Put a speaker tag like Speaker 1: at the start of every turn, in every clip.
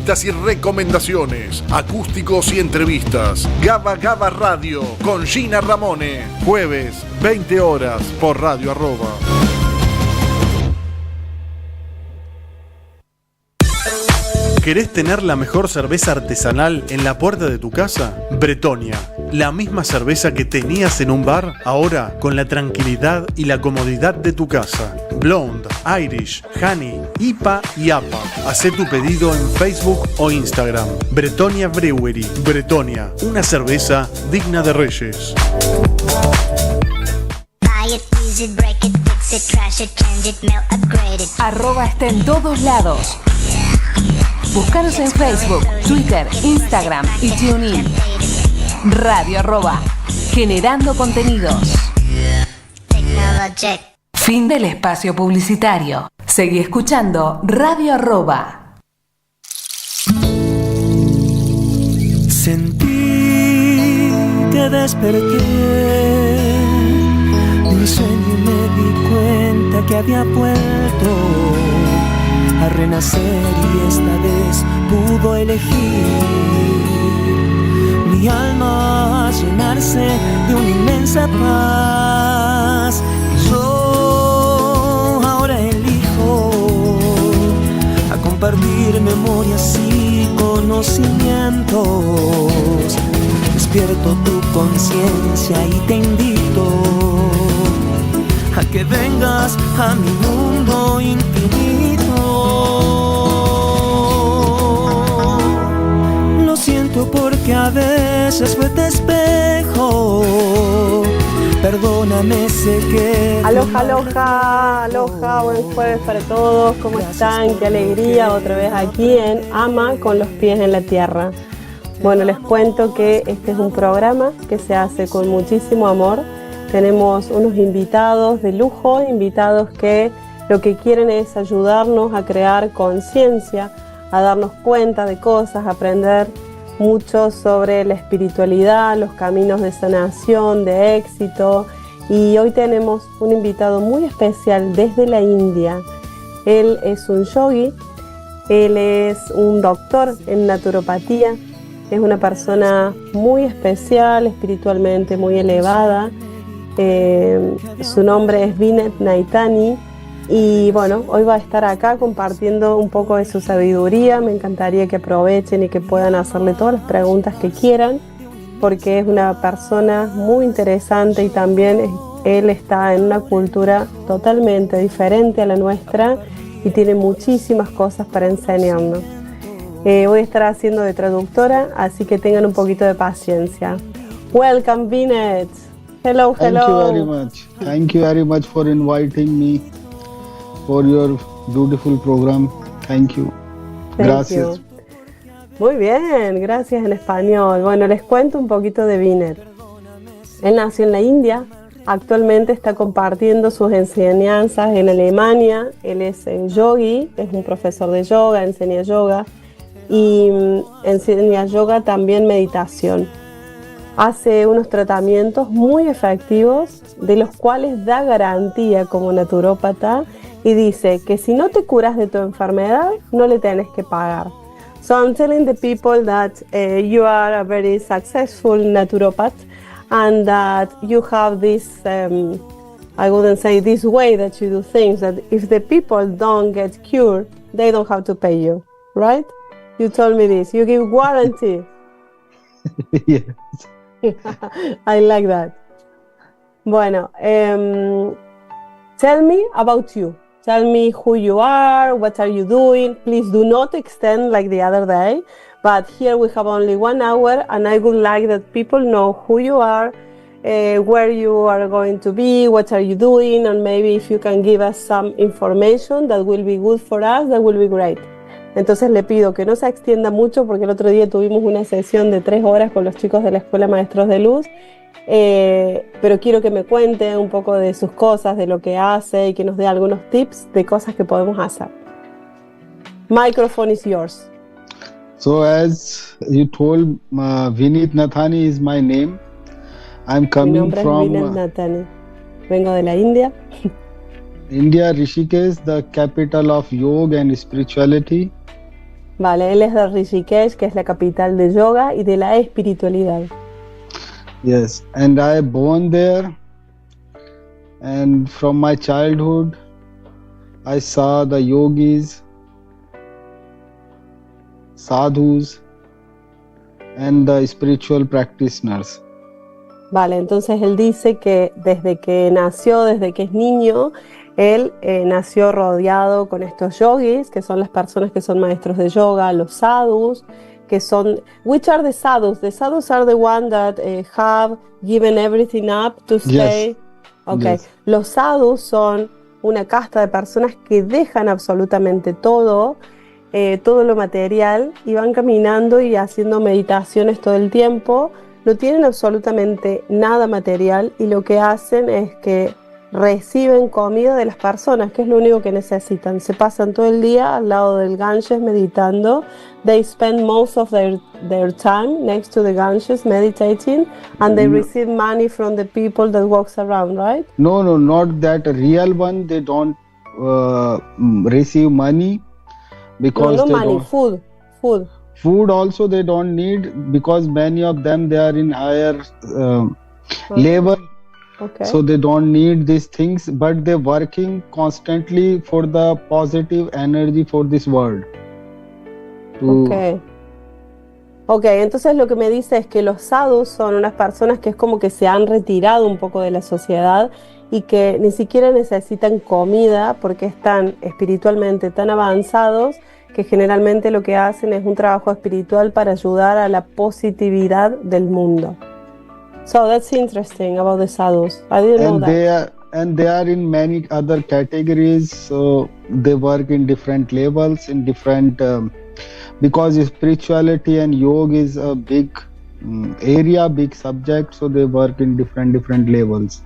Speaker 1: Entrevistas y recomendaciones, acústicos y entrevistas. Gaba Gaba Radio con Gina Ramone. Jueves, 20 horas por Radio Arroba. ¿Querés tener la mejor cerveza artesanal en la puerta de tu casa? Bretonia, la misma cerveza que tenías en un bar, ahora con la tranquilidad y la comodidad de tu casa. Blonde, Irish, Honey, IPA y APA. Hacé tu pedido en Facebook o Instagram. Bretonia Brewery. Bretonia, una cerveza digna de reyes.
Speaker 2: Arroba está en todos lados. Búscanos en Facebook, Twitter, Instagram y TuneIn. Radio Arroba, generando contenidos. Fin del espacio publicitario. Seguí escuchando Radio Arroba.
Speaker 3: Sentí que desperté de un sueño y me di cuenta que había vuelto a renacer y esta vez pudo elegir mi alma a llenarse de una inmensa paz. Yo ahora elijo a compartir memorias y conocimientos. Despierto tu conciencia y te invito a que vengas a mi mundo infinito. Lo siento porque a veces fue de espejo. Perdóname, sé que...
Speaker 4: Aloha, aloha, aloha, buen jueves para todos. ¿Cómo están? Qué alegría otra vez aquí en Ama con los pies en la tierra. Bueno, les cuento que este es un programa que se hace con muchísimo amor. Tenemos unos invitados de lujo, invitados que lo que quieren es ayudarnos a crear conciencia, a darnos cuenta de cosas, a aprender mucho sobre la espiritualidad, los caminos de sanación, de éxito. Y hoy tenemos un invitado muy especial desde la India. Él es un yogi, él es un doctor en naturopatía, es una persona muy especial, espiritualmente muy elevada. Su nombre es Vinet Naitani y bueno, hoy va a estar acá compartiendo un poco de su sabiduría. Me encantaría que aprovechen y que puedan hacerle todas las preguntas que quieran, porque es una persona muy interesante y también él está en una cultura totalmente diferente a la nuestra y tiene muchísimas cosas para enseñarnos. Voy a estar haciendo de traductora, así que tengan un poquito de paciencia. Welcome, Vinet. Hello, hello.
Speaker 5: Thank you very much. Thank you very much for inviting me for your beautiful program. Thank you. Gracias.
Speaker 4: You. Muy bien, gracias en español. Bueno, les cuento un poquito de Vinet. Él nació en la India. Actualmente está compartiendo sus enseñanzas en Alemania. Él es yogi, es un profesor de yoga, enseña yoga y enseña yoga también meditación. Hace unos tratamientos muy efectivos de los cuales da garantía como naturópata y dice que si no te curas de tu enfermedad no le tienes que pagar. So I'm telling the people that you are a very successful naturopath and that you have this, I wouldn't say this way that you do things, that if the people don't get cured, they don't have to pay you, right? You told me this, you give guarantee.
Speaker 5: Yes.
Speaker 4: I like that. Bueno, tell me about you. Tell me who you are, what are you doing. Please do not extend like the other day, but here we have only 1 hour and I would like that people know who you are, where you are going to be, what are you doing, and maybe if you can give us some information that will be good for us, that will be great. Entonces le pido que no se extienda mucho porque el otro día tuvimos una sesión de 3 horas con los chicos de la Escuela Maestros de Luz, pero quiero que me cuente un poco de sus cosas, de lo que hace y que nos dé algunos tips de cosas que podemos hacer. Microphone is yours.
Speaker 5: So as you told, Vineet Nathani is my name. I'm coming from
Speaker 4: Vineet Nathani. Vengo de la India.
Speaker 5: India, Rishikesh, the capital of yoga and spirituality.
Speaker 4: Vale, él es de Rishikesh, que es la capital de yoga y de la espiritualidad.
Speaker 5: Yes, and I born there, and from my childhood I saw the yogis, sadhus, and the spiritual practitioners.
Speaker 4: Vale, entonces él dice que desde que nació, desde que es niño, él nació rodeado con estos yogis, que son las personas que son maestros de yoga, los sadhus, que son... Which are the sadhus? The sadhus are the one that have given everything up to stay...
Speaker 5: Yes.
Speaker 4: Okay.
Speaker 5: Yes.
Speaker 4: Los sadhus son una casta de personas que dejan absolutamente todo, todo lo material, y van caminando y haciendo meditaciones todo el tiempo. No tienen absolutamente nada material y lo que hacen es que reciben comida de las personas, que es lo único que necesitan. Se pasan todo el día al lado del Ganges meditando. They spend most of their time next to the Ganges meditating, and they receive money from the people that walks around, right?
Speaker 5: No, not that real one. They don't receive money because
Speaker 4: no
Speaker 5: they
Speaker 4: money,
Speaker 5: don't.
Speaker 4: food.
Speaker 5: Food also they don't need, because many of them they are in higher level.
Speaker 4: Okay.
Speaker 5: So they don't need these things, but they're working constantly for the positive energy for this world.
Speaker 4: Ok, entonces lo que me dice es que los sadhus son unas personas que es como que se han retirado un poco de la sociedad y que ni siquiera necesitan comida porque están espiritualmente tan avanzados que generalmente lo que hacen es un trabajo espiritual para ayudar a la positividad del mundo. So that's interesting about the sadhus. I didn't know that.
Speaker 5: They are in many other categories. So they work in different levels, in different because spirituality and yoga is a big area, big subject. So they work in different levels.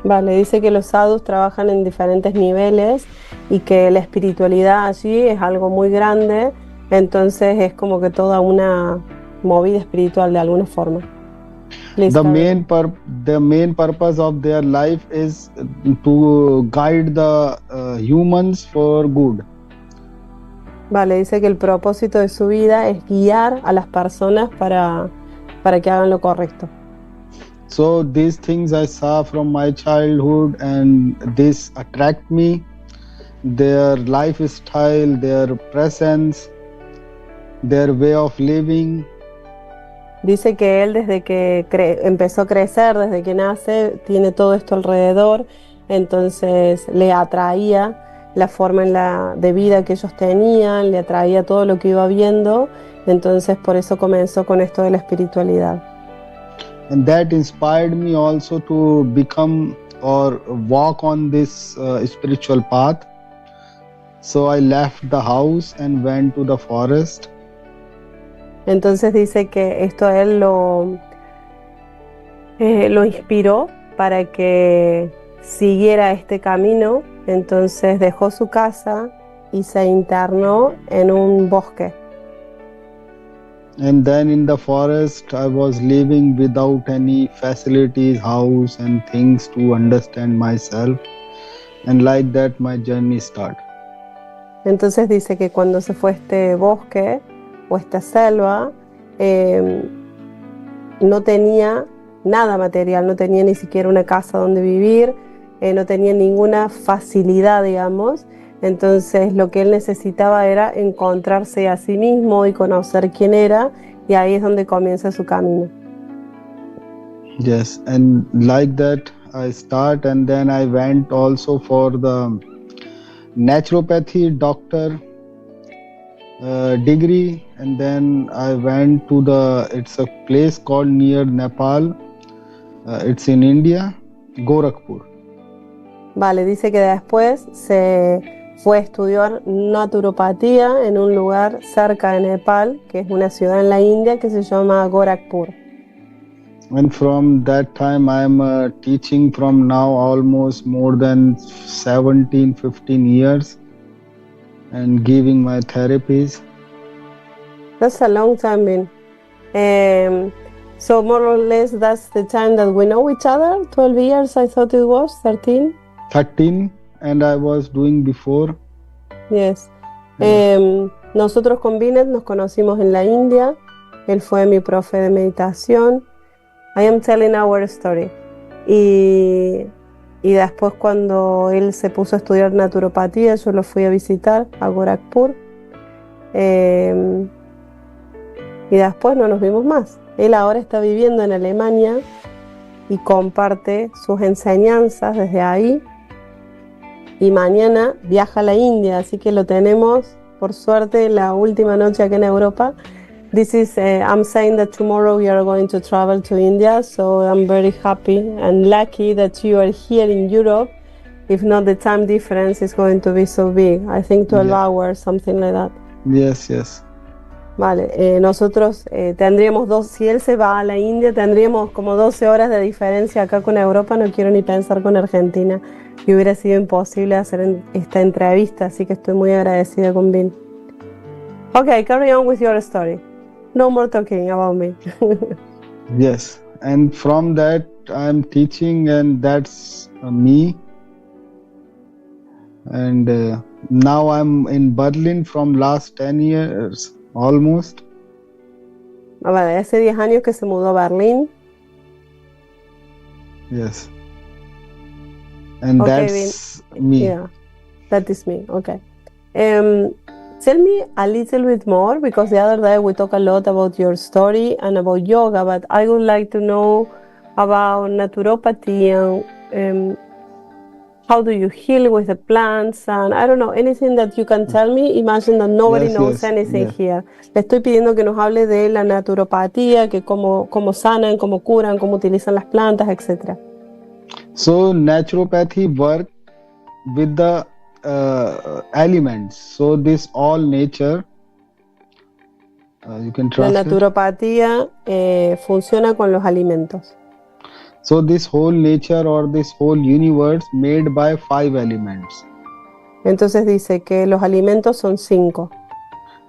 Speaker 4: Vale, dice que los sadhus trabajan en diferentes niveles y que la espiritualidad allí es algo muy grande. Entonces es como que toda una movida espiritual de alguna forma.
Speaker 5: The main purpose of their life is to guide the humans for good.
Speaker 4: Vale, dice que el propósito de su vida es guiar a las personas para que hagan lo correcto.
Speaker 5: So these things I saw from my childhood, and this attract me. Their lifestyle, their presence, their way of living.
Speaker 4: Dice que él desde que empezó a crecer, desde que nace, tiene todo esto alrededor, entonces le atraía la forma de vida que ellos tenían, le atraía todo lo que iba viendo, entonces por eso comenzó con esto de la espiritualidad.
Speaker 5: And that inspired me also to become or walk on this spiritual path. So I left the house and went to the forest.
Speaker 4: Entonces dice que esto a él lo inspiró para que siguiera este camino, entonces dejó su casa y se internó en un bosque.
Speaker 5: And then in the forest I was living without any facilities, house and things to understand myself, and like that my journey started.
Speaker 4: Entonces dice que cuando se fue a este bosque o esta selva, no tenía nada material, no tenía ni siquiera una casa donde vivir, no tenía ninguna facilidad, digamos. Entonces lo que él necesitaba era encontrarse a sí mismo y conocer quién era, y ahí es donde comienza su camino.
Speaker 5: Yes, and like that I start, and then I went also for the naturopathy doctor degree, and then I went to it's a place called near Nepal, it's in India, Gorakhpur.
Speaker 4: Vale, dice que después se fue a estudiar naturopatía en un lugar cerca de Nepal, que es una ciudad en la India que se llama Gorakhpur.
Speaker 5: And from that time I'm teaching from now almost more than 15 years and giving my therapies.
Speaker 4: That's a long time, Ben. So more or less that's the time that we know each other, 12 years I thought it was, 13?
Speaker 5: 13, and I was doing before.
Speaker 4: Yes. Nosotros con Binet nos conocimos en la India. Él fue mi profe de meditación. I am telling our story. Y después cuando él se puso a estudiar naturopatía, yo lo fui a visitar a Gorakhpur. Y después no nos vimos más. Él ahora está viviendo en Alemania y comparte sus enseñanzas desde ahí. Y mañana viaja a la India, así que lo tenemos, por suerte, la última noche aquí en Europa. This is, I'm saying that tomorrow we are going to travel to India, so I'm very happy and lucky that you are here in Europe. If not, the time difference is going to be so big. I think 12 hours, something like that.
Speaker 5: Yes.
Speaker 4: Vale, nosotros tendríamos si él se va a la India, tendríamos como 12 horas de diferencia acá con Europa, no quiero ni pensar con Argentina, y hubiera sido imposible hacer esta entrevista, así que estoy muy agradecida con Vin. Okay, carry on with your story. No more talking about me.
Speaker 5: Yes, and from that I'm teaching, and that's me. And now I'm in Berlin from last 10 years. Almost.
Speaker 4: Vale, hace 10 años que se mudó a Berlín.
Speaker 5: Yes. And
Speaker 4: okay,
Speaker 5: that's me.
Speaker 4: Yeah, that is me. Okay. Tell me a little bit more, because the other day we talked a lot about your story and about yoga, but I would like to know about naturopathy and how do you heal with the plants, and I don't know, anything that you can tell me. Imagine that nobody knows anything here. Le estoy pidiendo que nos hable de la naturopatía, que cómo sanan, cómo curan, cómo utilizan las plantas, etc.
Speaker 5: So naturopathy work with the elements. So this all nature. You can translate.
Speaker 4: La naturopatía funciona con los alimentos.
Speaker 5: So this whole nature or this whole universe made by 5 elements.
Speaker 4: Entonces dice que los alimentos son 5.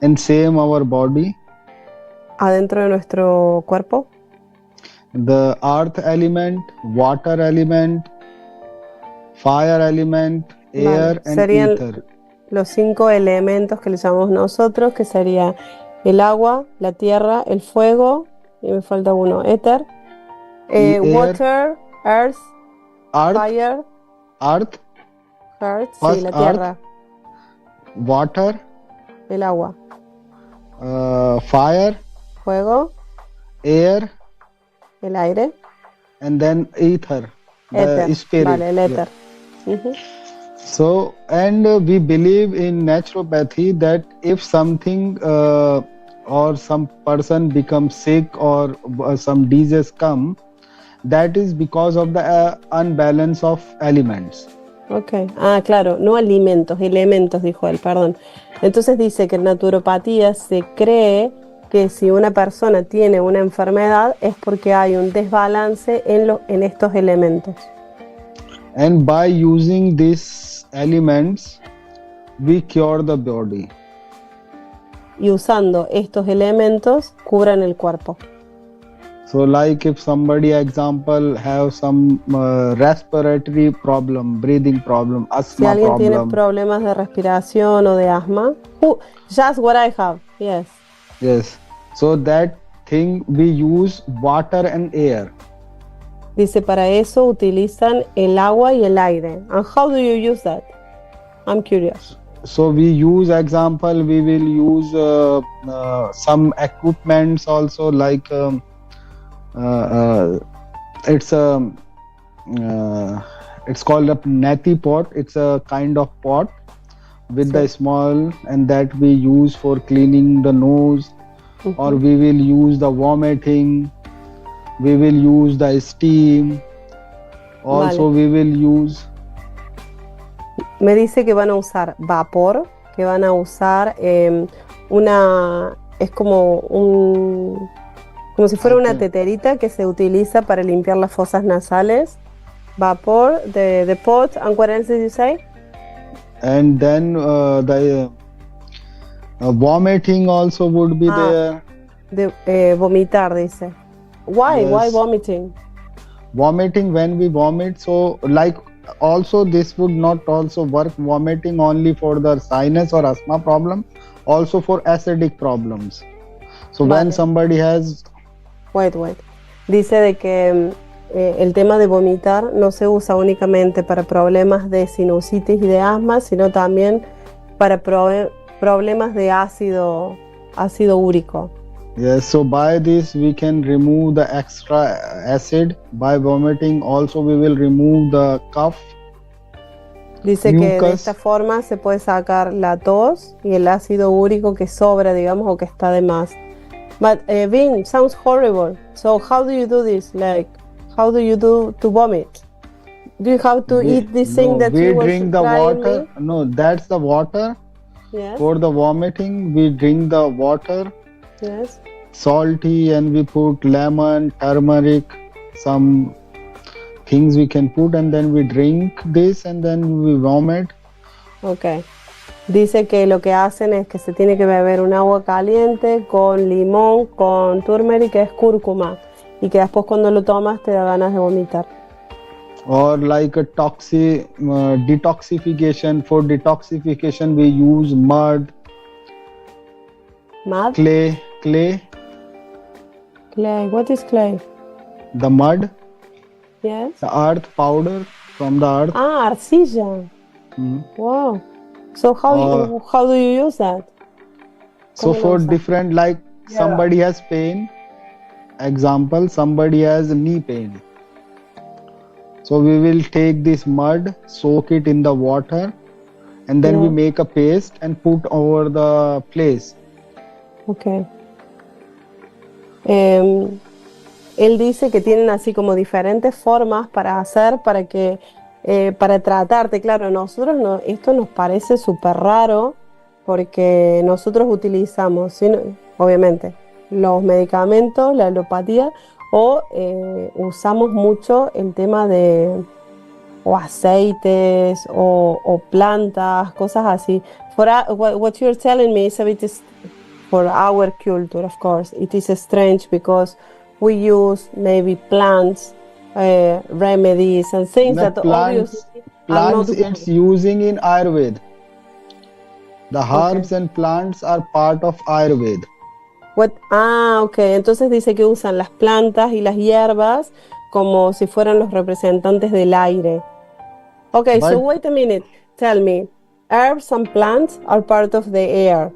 Speaker 5: And same our body.
Speaker 4: Adentro de nuestro cuerpo.
Speaker 5: The earth element, water element, fire element, air and
Speaker 4: serían
Speaker 5: ether.
Speaker 4: Los 5 elementos que le llamamos nosotros, que sería el agua, la tierra, el fuego, y me falta uno, éter. Water, earth, fire,
Speaker 5: earth,
Speaker 4: sí, la tierra,
Speaker 5: water,
Speaker 4: el agua,
Speaker 5: fire,
Speaker 4: fuego,
Speaker 5: air,
Speaker 4: el aire,
Speaker 5: and then ether,
Speaker 4: éter,
Speaker 5: the spirit.
Speaker 4: Vale, el éter.
Speaker 5: So, and we believe in naturopathy that if something or some person becomes sick or some disease come, that is because of the unbalance of elements.
Speaker 4: Okay. Claro, no alimentos, elementos, dijo él, perdón. Entonces dice que en naturopatía se cree que si una persona tiene una enfermedad es porque hay un desbalance en estos elementos.
Speaker 5: And by using these elements, we cure the body.
Speaker 4: Y usando estos elementos, curan el cuerpo.
Speaker 5: So like if somebody, example, have some respiratory problem, breathing problem, asthma
Speaker 4: si alguien
Speaker 5: problem.
Speaker 4: tiene problemas de respiración o de asma, just what I have, yes.
Speaker 5: Yes. So that thing we use water and air.
Speaker 4: Dice, para eso utilizan el agua y el aire. And how do you use that? I'm curious.
Speaker 5: So we use, example, we will use some equipments also, like it's called a neti pot. It's a kind of pot with the small, and that we use for cleaning the nose. Or we will use the vomiting, we will use the steam, also we will use.
Speaker 4: Me dice que van a usar vapor, que van a usar es como si fuera una teterita que se utiliza para limpiar las fosas nasales. Vapor, the pot, and what else did you say?
Speaker 5: And then the vomiting also would be there.
Speaker 4: Vomitar, dice. Why?
Speaker 5: Yes.
Speaker 4: Why vomiting?
Speaker 5: Vomiting, when we vomit, so like also this would not also work, vomiting only for the sinus or asthma problem. also for acidic problems. So
Speaker 4: Vale.
Speaker 5: when somebody has
Speaker 4: Wait. Dice de que el tema de vomitar no se usa únicamente para problemas de sinusitis y de asma, sino también para problemas de ácido úrico.
Speaker 5: yes, so by this we can remove the extra acid. By vomiting also we will remove the cough.
Speaker 4: Dice que de
Speaker 5: Mucus.
Speaker 4: esta forma se puede sacar la tos y el ácido úrico que sobra, digamos, o que está de más. But Vin, sounds horrible. So how do you do this? Like, how do you do to vomit? Do you have to eat this thing that
Speaker 5: we
Speaker 4: you were
Speaker 5: drink the
Speaker 4: trying
Speaker 5: water.
Speaker 4: me?
Speaker 5: No, that's the water.
Speaker 4: Yes.
Speaker 5: For the vomiting, we drink the water,
Speaker 4: Yes.
Speaker 5: salty, and we put lemon, turmeric, some things we can put, and then we drink this, and then we vomit.
Speaker 4: Ok. Dice que lo que hacen es que se tiene que beber un agua caliente con limón, con turmeric, que es cúrcuma, y que después cuando lo tomas te da ganas de vomitar.
Speaker 5: Or like a detoxification. For detoxification, we use mud,
Speaker 4: Mud?
Speaker 5: clay,
Speaker 4: Clay. What is clay?
Speaker 5: the mud,
Speaker 4: Yes.
Speaker 5: the earth powder from the earth.
Speaker 4: Ah, arcilla.
Speaker 5: Mhm.
Speaker 4: Wow. So how do you use that?
Speaker 5: So
Speaker 4: ¿Cómo lo
Speaker 5: for
Speaker 4: usas?
Speaker 5: different, like somebody has pain, example, somebody has knee pain. So we will take this mud, soak it in the water, and then we
Speaker 4: Yeah.
Speaker 5: make a paste and put over the place.
Speaker 4: Ok. Él dice que tienen así como diferentes formas para hacer para tratarte. Claro, nosotros esto nos parece súper raro porque nosotros utilizamos, obviamente, los medicamentos, la alopatía, o usamos mucho el tema de o aceites o plantas, cosas así. What you're telling me is a bit for our culture, of course. It is strange because we use maybe plants, remedies and things that obviously are not
Speaker 5: Plants it's using in Ayurveda. The herbs and plants are part of Ayurveda.
Speaker 4: Ok. Entonces dice que usan las plantas y las hierbas como si fueran los representantes del aire. Okay, so
Speaker 5: But-
Speaker 4: wait a minute. Tell me, herbs and plants are part of the air.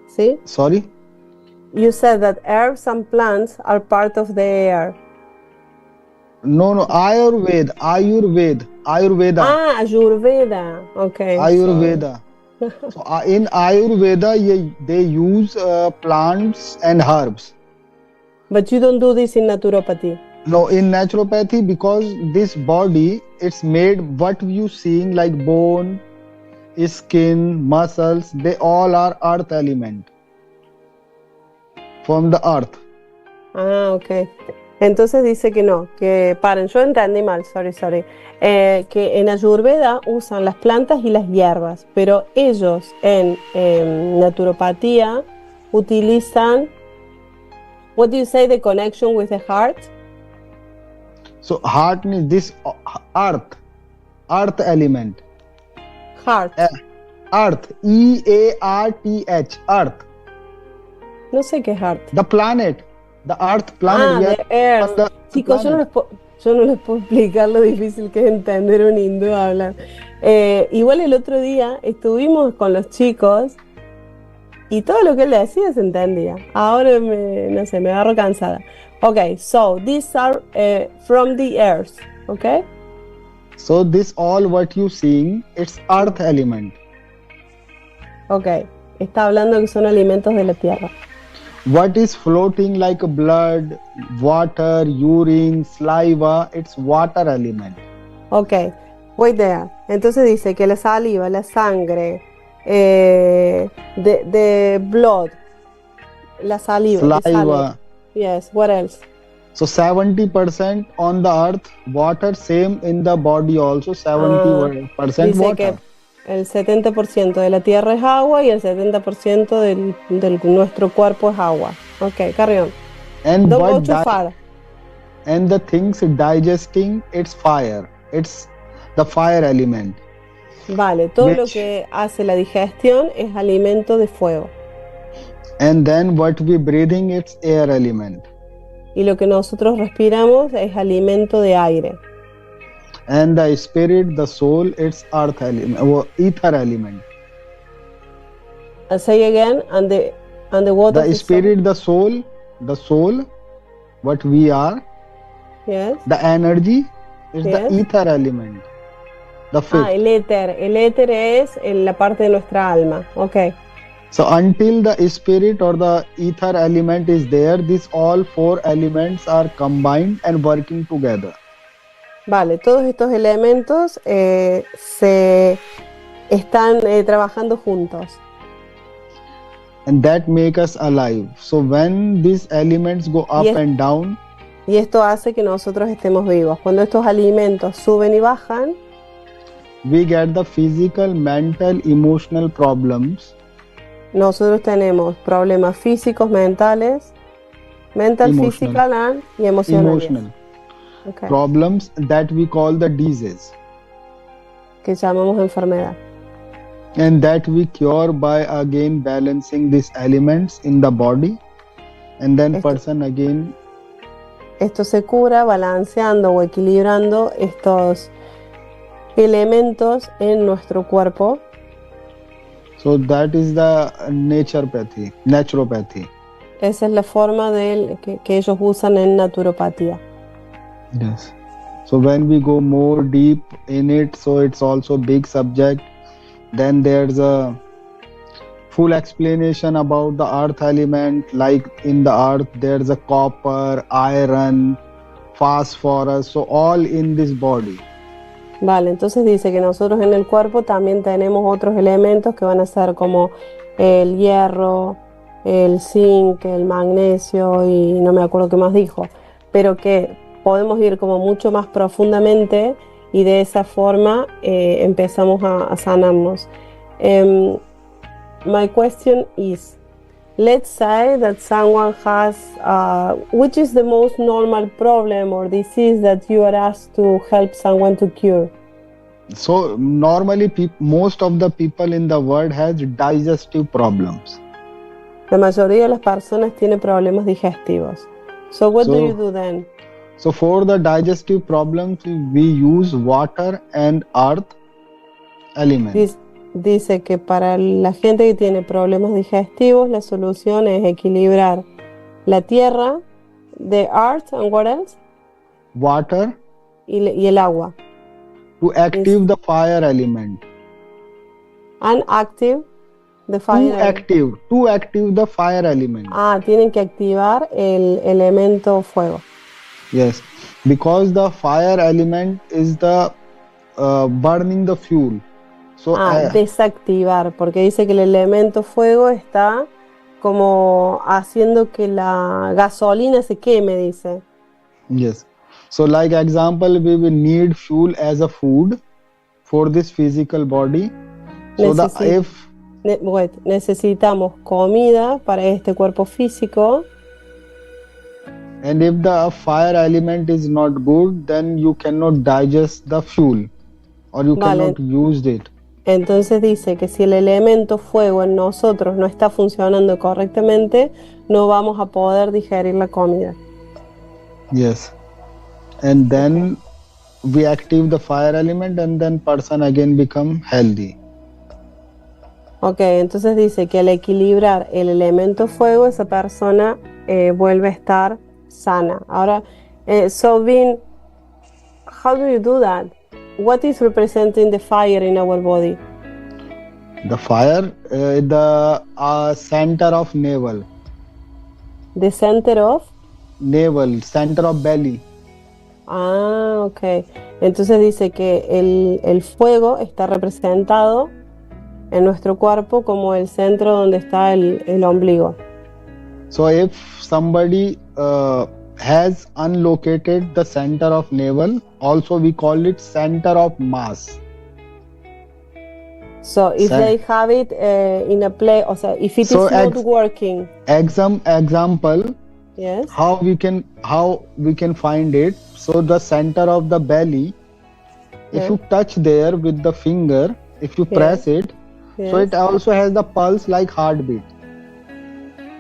Speaker 4: See?
Speaker 5: Sorry?
Speaker 4: You said that herbs and plants are part of the air.
Speaker 5: No, Ayurveda.
Speaker 4: Ah, Ayurveda. Okay.
Speaker 5: Ayurveda. So in Ayurveda, they use plants and herbs.
Speaker 4: But you don't do this in naturopathy.
Speaker 5: No, in naturopathy, because this body, it's made what you seeing like bone, skin, muscles, they all are earth element. From the earth.
Speaker 4: Ah, ok. Entonces dice que no, que paren, yo entendí mal, sorry. Que en Ayurveda usan las plantas y las hierbas, pero ellos en naturopatía utilizan, what do you say, the connection with the heart?
Speaker 5: So heart means this earth element.
Speaker 4: Heart.
Speaker 5: Earth, E-A-R-T-H, earth.
Speaker 4: No sé qué es heart.
Speaker 5: The planet, the earth planet. we are
Speaker 4: The earth.
Speaker 5: on the
Speaker 4: Chicos, yo
Speaker 5: planet.
Speaker 4: no les puedo explicar lo difícil que es entender un hindú hablar. Igual el otro día estuvimos con los chicos y todo lo que él decía se entendía. Ahora no sé, me agarro cansada. Okay, so these are from the earth, okay?
Speaker 5: So this all what you seeing, it's earth element.
Speaker 4: Okay, está hablando que son alimentos de la tierra.
Speaker 5: What is floating like blood, water, urine, saliva, it's water element.
Speaker 4: Ok, wait there. Entonces dice que la saliva, la sangre, the blood, la saliva.
Speaker 5: Saliva.
Speaker 4: Yes, what else?
Speaker 5: So 70% on the earth, water, same in the body also, 70%
Speaker 4: Dice
Speaker 5: water.
Speaker 4: que el 70% de la tierra es agua y el 70% de nuestro cuerpo es agua. Ok, carry on.
Speaker 5: And
Speaker 4: Don't go
Speaker 5: but
Speaker 4: too far.
Speaker 5: and the things digesting, it's fire. It's the fire element.
Speaker 4: Vale, todo lo
Speaker 5: which,
Speaker 4: que hace la digestión es alimento de fuego.
Speaker 5: and then what we breathing, it's air element.
Speaker 4: Y lo que nosotros respiramos es alimento de aire.
Speaker 5: And the spirit, the soul, it's earth element or ether element.
Speaker 4: And say again, and the water.
Speaker 5: The spirit, the soul, what we are,
Speaker 4: Yes.
Speaker 5: the energy is
Speaker 4: Yes.
Speaker 5: the ether element. The fifth.
Speaker 4: El éter. El éter es la parte de nuestra alma. Ok.
Speaker 5: So until the spirit or the ether element is there, these all four elements are combined and working together.
Speaker 4: Vale, todos estos elementos se están trabajando juntos.
Speaker 5: And that make us alive. So when these elements go up
Speaker 4: Yes.
Speaker 5: and down,
Speaker 4: Y esto hace que nosotros estemos vivos. Cuando estos alimentos suben y bajan,
Speaker 5: we get the physical, mental, emotional problems.
Speaker 4: nosotros tenemos problemas físicos, mentales, mental,
Speaker 5: Emotional.
Speaker 4: physical, y emocionales.
Speaker 5: Emotional
Speaker 4: Ok.
Speaker 5: problems that we call the disease,
Speaker 4: Que llamamos enfermedad.
Speaker 5: and that we cure by again balancing these elements in the body, and then
Speaker 4: Esto-
Speaker 5: person again
Speaker 4: Esto se cura balanceando o equilibrando estos elementos en nuestro cuerpo.
Speaker 5: so that is the naturopathy.
Speaker 4: Esa es la forma que ellos usan en naturopatía.
Speaker 5: Yes. So when we go more deep in it, so it's also big subject. Then there's a full explanation about the earth element, like in the earth there's a copper, iron, phosphorus, so all in this body.
Speaker 4: Vale, entonces dice que nosotros en el cuerpo también tenemos otros elementos que van a ser como el hierro, el zinc, el magnesio y no me acuerdo qué más dijo, pero que podemos ir como mucho más profundamente y de esa forma empezamos a sanarnos. My question is, let's say that someone has, which is the most normal problem or disease that you are asked to help someone to cure?
Speaker 5: So normally most of the people in the world has digestive problems.
Speaker 4: La mayoría de las personas tienen problemas digestivos. So what do
Speaker 5: So-
Speaker 4: you do then?
Speaker 5: So for the digestive problems, we use water and earth elements.
Speaker 4: Dice que para la gente que tiene problemas digestivos, la solución es equilibrar la tierra, the earth, and what else?
Speaker 5: Water
Speaker 4: Y el agua.
Speaker 5: to active the fire element.
Speaker 4: And active the fire.
Speaker 5: To active the fire element.
Speaker 4: Tienen que activar el elemento fuego.
Speaker 5: Yes, because the fire element is the burning the fuel. So
Speaker 4: Desactivar, porque dice que el elemento fuego está como haciendo que la gasolina se queme, dice.
Speaker 5: yes. So like example, we will need fuel as a food for this physical body. So
Speaker 4: Necesitamos comida para este cuerpo físico.
Speaker 5: and if the fire element is not good, then you cannot digest the fuel or you
Speaker 4: Vale.
Speaker 5: cannot use it.
Speaker 4: Entonces dice que si el elemento fuego en nosotros no está funcionando correctamente, no vamos a poder digerir la comida.
Speaker 5: Yes. And then we active the fire element and then person again become healthy.
Speaker 4: Ok, entonces dice que al equilibrar el elemento fuego, esa persona vuelve a estar sana. Ahora, so Vin, how do you do that? What is representing the fire in our body?
Speaker 5: The fire, the center of navel.
Speaker 4: The center of?
Speaker 5: Navel, center of belly.
Speaker 4: Ok. Entonces dice que el fuego está representado en nuestro cuerpo como el centro donde está el ombligo.
Speaker 5: So if somebody has unlocated the center of navel, also we call it center of mass.
Speaker 4: So if they have it in a place, o sea, if it
Speaker 5: So
Speaker 4: is not working.
Speaker 5: Example,
Speaker 4: Yes.
Speaker 5: how we can find it. So the center of the belly, if
Speaker 4: Yeah.
Speaker 5: you touch there with the finger, if you
Speaker 4: Yes.
Speaker 5: press it, so
Speaker 4: Yes.
Speaker 5: it also has the pulse like heartbeat.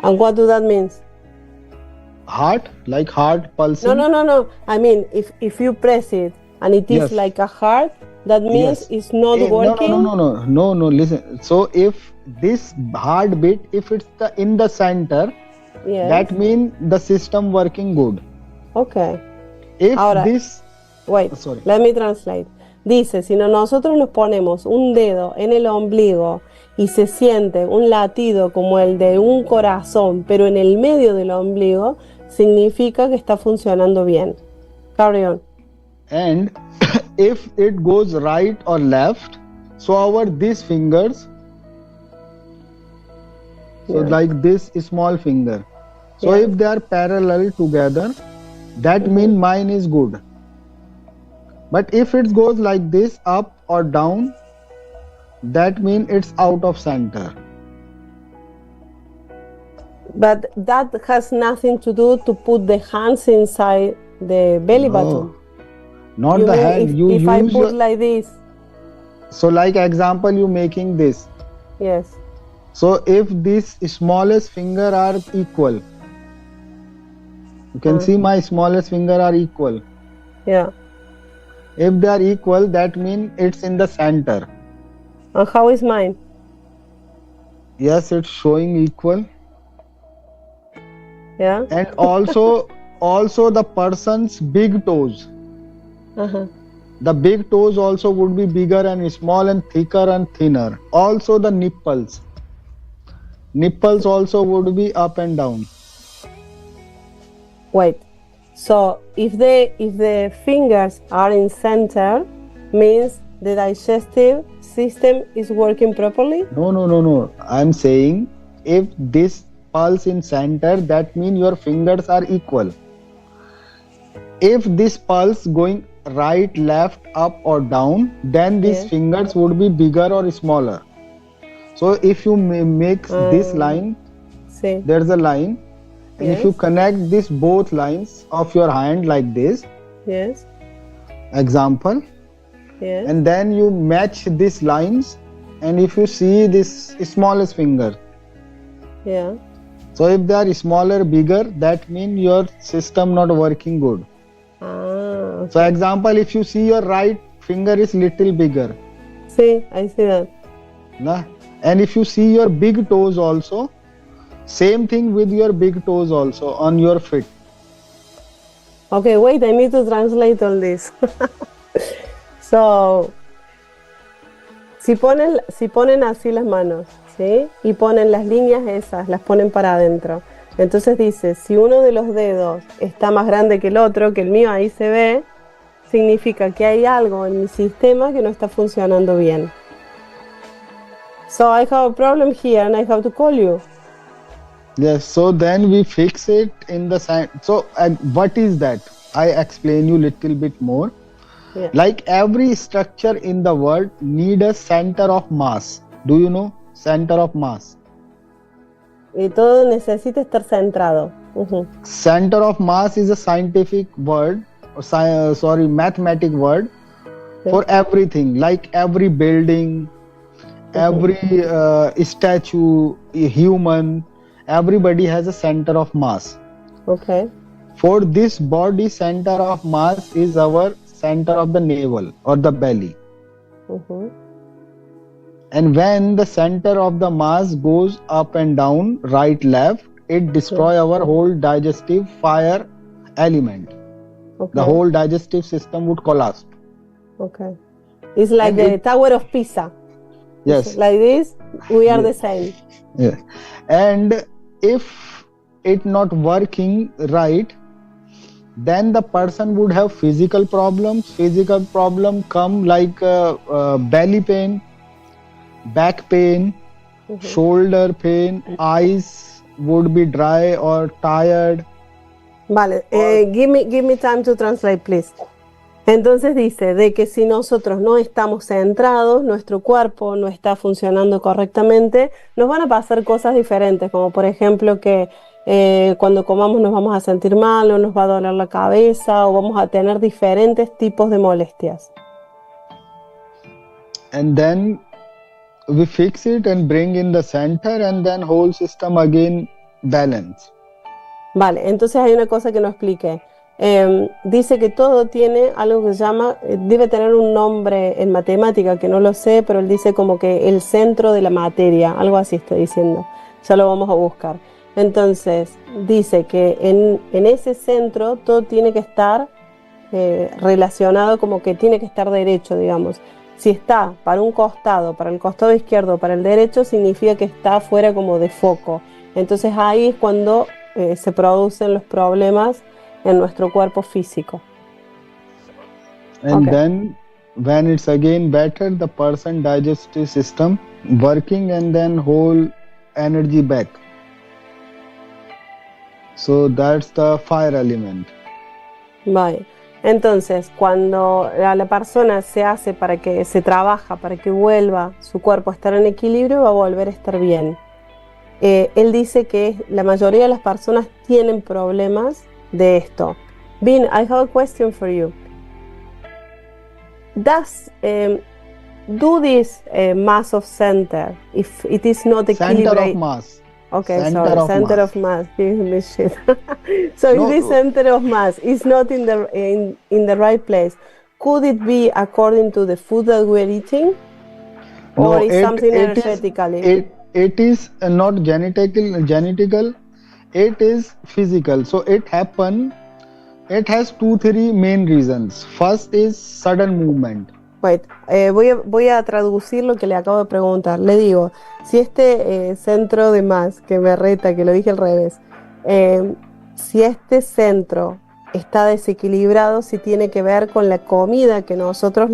Speaker 4: And what do that means?
Speaker 5: Heart, like heart pulsing.
Speaker 4: No. I mean, if you press it and it is
Speaker 5: Yes.
Speaker 4: like a heart, that means
Speaker 5: Yes.
Speaker 4: it's not working.
Speaker 5: No. Listen. So if this heartbeat, if it's in the center,
Speaker 4: Yes.
Speaker 5: that means the system working good.
Speaker 4: Okay.
Speaker 5: If
Speaker 4: Ahora,
Speaker 5: this,
Speaker 4: wait,
Speaker 5: sorry.
Speaker 4: let me translate. Dice, si nosotros nos ponemos un dedo en el ombligo y se siente un latido como el de un corazón, pero en el medio del ombligo, significa que está funcionando bien. Carry on.
Speaker 5: And if it goes right or left, so these fingers, so
Speaker 4: Yeah.
Speaker 5: like this small finger, so
Speaker 4: Yeah.
Speaker 5: if they are parallel together, that means mine is good. But if it goes like this, up or down, that means it's out of center.
Speaker 4: But that has nothing to do to put the hands inside the belly button.
Speaker 5: Not
Speaker 4: You
Speaker 5: the
Speaker 4: mean
Speaker 5: hand. You
Speaker 4: if I
Speaker 5: use
Speaker 4: put like this?
Speaker 5: so like example, you making this.
Speaker 4: Yes.
Speaker 5: So if these smallest finger are equal, you can see my smallest finger are equal.
Speaker 4: Yeah.
Speaker 5: If they are equal, that means it's in the center.
Speaker 4: And how is mine?
Speaker 5: Yes, it's showing equal.
Speaker 4: Yeah.
Speaker 5: And also the person's big toes.
Speaker 4: Uh-huh.
Speaker 5: The big toes also would be bigger and small and thicker and thinner. Also the nipples. Nipples also would be up and down.
Speaker 4: Wait. So if the fingers are in center, means the digestive system is working properly?
Speaker 5: No. I'm saying if this pulse in center, that means your fingers are equal. If this pulse going right, left, up or down, then these
Speaker 4: Yes.
Speaker 5: fingers would be bigger or smaller. So if you make this line,
Speaker 4: See.
Speaker 5: there's a line, and if you
Speaker 4: Yes.
Speaker 5: connect these both lines of your hand like this,
Speaker 4: Yes.
Speaker 5: example,
Speaker 4: Yes.
Speaker 5: and then you match these lines, and if you see this smallest finger,
Speaker 4: Yeah.
Speaker 5: so if they are smaller, bigger, that means your system not working good.
Speaker 4: Ah.
Speaker 5: So example, if you see your right finger is little bigger,
Speaker 4: See, I see that.
Speaker 5: nah? And if you see your big toes also, same thing with your big toes also on your feet.
Speaker 4: Okay, wait, I need to translate all this. So, si ponen así las manos, ¿sí? Y ponen las líneas esas, las ponen para adentro. Entonces dice, si uno de los dedos está más grande que el otro, que el mío ahí se ve, significa que hay algo en mi sistema que no está funcionando bien. So I have a problem here and I have to call you.
Speaker 5: Yes, so then we fix it in the sand. So what is that? I explain you little bit more.
Speaker 4: Yeah.
Speaker 5: Like every structure in the world need a center of mass. Do you know center of mass?
Speaker 4: Y todo necesita estar centrado. Ujú.
Speaker 5: Center of mass is a scientific word, or mathematic word for everything. Like every building, every statue, a human, everybody has a center of mass.
Speaker 4: Okay.
Speaker 5: For this body, center of mass is our center of the navel or the belly.
Speaker 4: Ujú.
Speaker 5: And when the center of the mass goes up and down, right, left, it destroys our whole digestive fire element.
Speaker 4: Okay.
Speaker 5: The whole digestive system would collapse.
Speaker 4: Okay. It's like
Speaker 5: And
Speaker 4: the Tower of Pisa.
Speaker 5: Yes.
Speaker 4: Like this, we are
Speaker 5: Yes.
Speaker 4: the same.
Speaker 5: Yes. And if it not working right, then the person would have physical problems. Physical problem come like belly pain, back pain, shoulder pain, eyes would be dry or tired.
Speaker 4: Vale, give me time to translate, please. Entonces dice de que si nosotros no estamos centrados, nuestro cuerpo no está funcionando correctamente, nos van a pasar cosas diferentes, como por ejemplo que cuando comamos nos vamos a sentir mal o nos va a doler la cabeza o vamos a tener diferentes tipos de molestias.
Speaker 5: And then we fix it and bring in the center, and then whole system again balance.
Speaker 4: Vale, entonces hay una cosa que no expliqué. Dice que todo tiene algo que se llama, debe tener un nombre en matemática que no lo sé, pero él dice como que el centro de la materia, algo así está diciendo. Ya lo vamos a buscar. Entonces, dice que en ese centro todo tiene que estar relacionado, como que tiene que estar derecho, digamos. Si está para un costado, para el costado izquierdo, para el derecho, significa que está fuera como de foco. Entonces ahí es cuando se producen los problemas en nuestro cuerpo físico.
Speaker 5: And
Speaker 4: Okay.
Speaker 5: then when it's again better, the person digestive system working, and then whole energy back. So that's the fire element.
Speaker 4: Vale. Entonces, cuando la persona se hace para que se trabaja, para que vuelva su cuerpo a estar en equilibrio, va a volver a estar bien. Él dice que la mayoría de las personas tienen problemas de esto. Bin, I have a question for you. Does do this mass of center if it is not
Speaker 5: Center of
Speaker 4: equilibrated?
Speaker 5: mass.
Speaker 4: Okay,
Speaker 5: Center
Speaker 4: sorry,
Speaker 5: of
Speaker 4: center
Speaker 5: mass.
Speaker 4: of mass. Give me shit. So
Speaker 5: No.
Speaker 4: if this center of mass is not in the right place, could it be according to the food that we're eating, or is something energetically?
Speaker 5: It is not genetical, it is physical. So it has 2-3 main reasons. First is sudden movement.
Speaker 4: Wait, voy a traducir lo que le acabo de preguntar. Le digo, si este centro de más, que me reta, que lo dije al revés, si este centro está desequilibrado, si tiene que ver con la comida que nosotros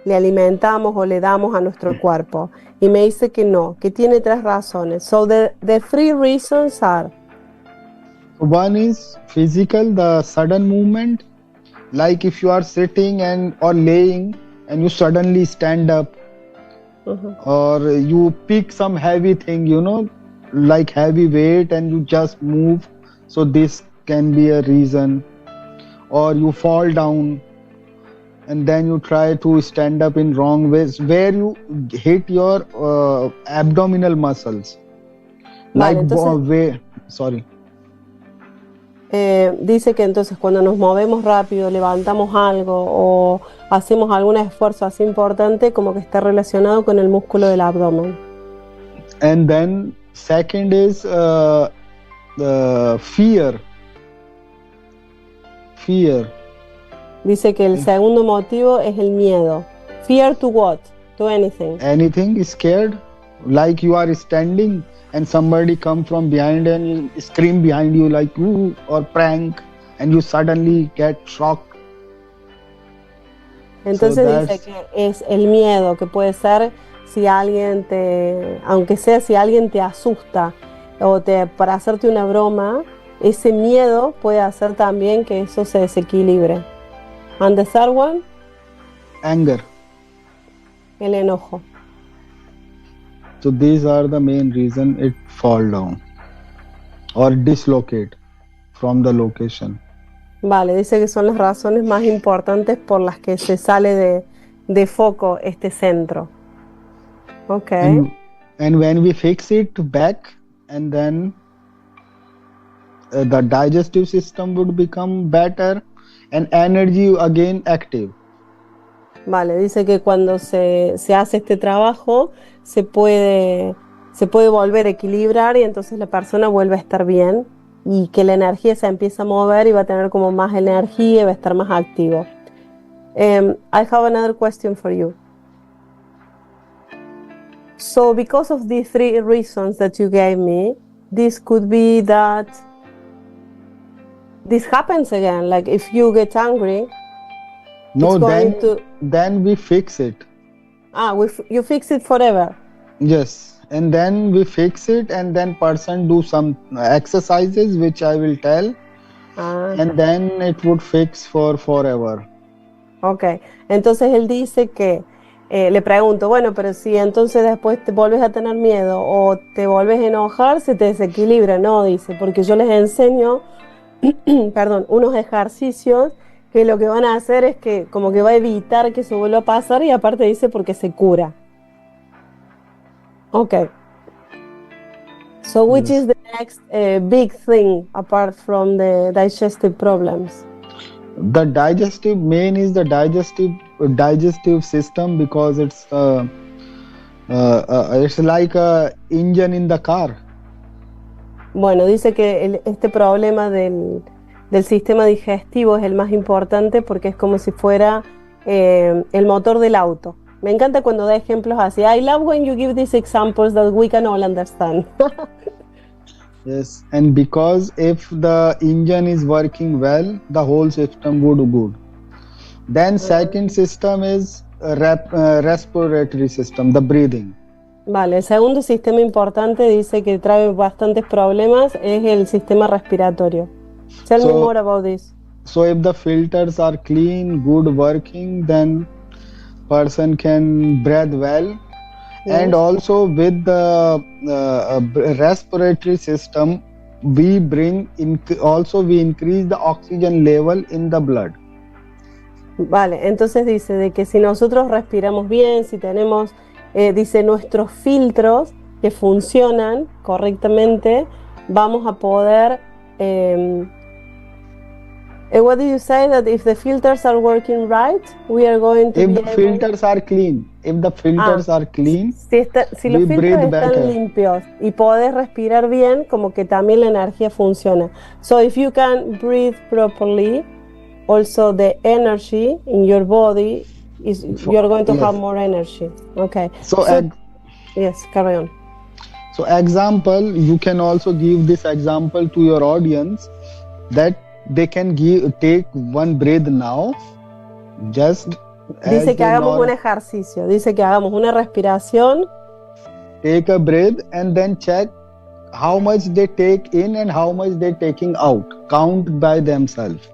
Speaker 4: le alimentamos o le damos a nuestro cuerpo. Y me dice que no, que tiene 3 razones. So the 3 reasons are...
Speaker 5: One is physical, the sudden movement, like if you are sitting or laying and you suddenly stand up, or you pick some heavy thing, like heavy weight, and you just move. So this can be a reason. Or you fall down and then you try to stand up in wrong ways, where you hit your abdominal muscles.
Speaker 4: Vale,
Speaker 5: Like
Speaker 4: entonces,
Speaker 5: sorry.
Speaker 4: Dice que entonces cuando nos movemos rápido, levantamos algo o hacemos algún esfuerzo así importante, como que está relacionado con el músculo del abdomen.
Speaker 5: And then second is the fear.
Speaker 4: Dice que el segundo motivo es el miedo. Fear to what? To anything.
Speaker 5: Anything is scared, like you are standing and somebody come from behind and you scream behind you like ooh, or prank, and you suddenly get shocked.
Speaker 4: Entonces
Speaker 5: So
Speaker 4: dice que es el miedo, que puede ser si alguien aunque sea si alguien te asusta o para hacerte una broma, ese miedo puede hacer también que eso se desequilibre. And the third one,
Speaker 5: Anger.
Speaker 4: el enojo.
Speaker 5: So these are the main reason it fall down or dislocate from the location.
Speaker 4: Vale, dice que son las razones más importantes por las que se sale de foco este centro. Okay.
Speaker 5: And when we fix it back, and then the digestive system would become better and energy again active.
Speaker 4: Vale, dice que cuando se hace este trabajo se puede volver a equilibrar y entonces la persona vuelve a estar bien y que la energía se empieza a mover y va a tener como más energía y va a estar más activo. I have another question for you. So because of these 3 reasons that you gave me, this could be that this happens again, like if you get angry.
Speaker 5: No,
Speaker 4: it's going
Speaker 5: then we fix it.
Speaker 4: You fix it forever.
Speaker 5: Yes, and then we fix it, and then person do some exercises which I will tell, and then it would fix for forever.
Speaker 4: Ok, entonces él dice que le pregunto, bueno, pero si entonces después te vuelves a tener miedo o te vuelves a enojar, se te desequilibra. No, dice, porque yo les enseño perdón, unos ejercicios que lo que van a hacer es que como que va a evitar que eso vuelva a pasar y aparte dice porque se cura. Okay. So which is the next big thing apart from the digestive problems?
Speaker 5: The digestive main is the digestive system, because it's like a engine in the car.
Speaker 4: Bueno, dice que este problema del sistema digestivo es el más importante porque es como si fuera el motor del auto. Me encanta cuando da ejemplos así. I love when you give these examples that we can all understand.
Speaker 5: Yes, and because if the engine is working well, the whole system would good. Then second system is respiratory system, the breathing.
Speaker 4: Vale, el segundo sistema importante dice que trae bastantes problemas es el sistema respiratorio. Tell me more about this.
Speaker 5: So if the filters are clean, good working, then person can breathe well. Yes. And also with the respiratory system, we increase the oxygen level in the blood.
Speaker 4: Vale, entonces dice de que si nosotros respiramos bien, si tenemos, dice, nuestros filtros que funcionan correctamente, vamos a poder... what did you say? That if the filters are working right, we are going to
Speaker 5: if the filters are clean. If the filters are clean,
Speaker 4: si los filtros están limpios y podés respirar bien, como que también la energía funciona. So if you can breathe properly, also the energy in your body is you're going to have more energy. Okay. So yes, carry on.
Speaker 5: So example, you can also give this example to your audience that they can take one breath now.
Speaker 4: Dice que hagamos un ejercicio. Dice que hagamos una respiración.
Speaker 5: Take a breath and then check how much they take in and how much they're taking out. Count by themselves.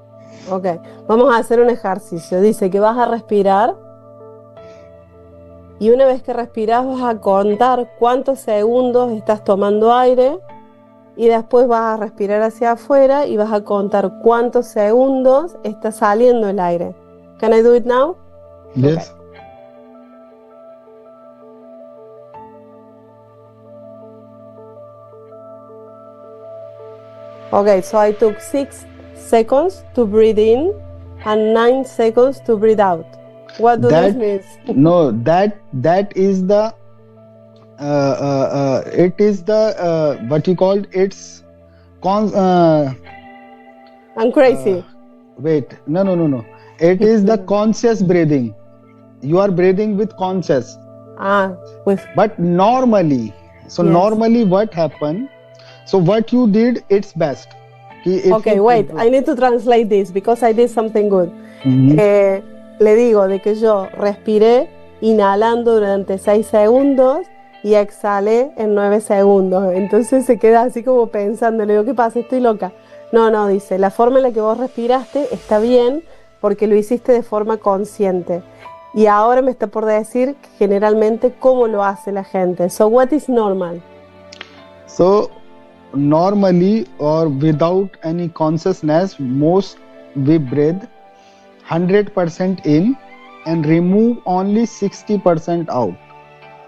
Speaker 4: Ok, vamos a hacer un ejercicio. Dice que vas a respirar y una vez que respiras vas a contar cuántos segundos estás tomando aire. Y después vas a respirar hacia afuera y vas a contar cuántos segundos está saliendo el aire. Can I do it now?
Speaker 5: Yes.
Speaker 4: Okay, so I took 6 seconds to breathe in and 9 seconds to breathe out. What does this mean?
Speaker 5: No, that is the it is the what you called
Speaker 4: I'm crazy.
Speaker 5: Wait, no. It is the conscious breathing. You are breathing with conscious. But normally, normally what happened? So what you did, it's best.
Speaker 4: Okay, wait. I need to translate this because I did something good. Le digo de que yo respiré inhalando durante 6 segundos y exhalé en 9 segundos. Entonces se queda así como pensando, le digo, ¿qué pasa? Estoy loca. No, dice, la forma en la que vos respiraste está bien porque lo hiciste de forma consciente. Y ahora me está por decir generalmente cómo lo hace la gente. So what is normal?
Speaker 5: So normally or without any consciousness, most we breathe 100% in and remove only 60% out.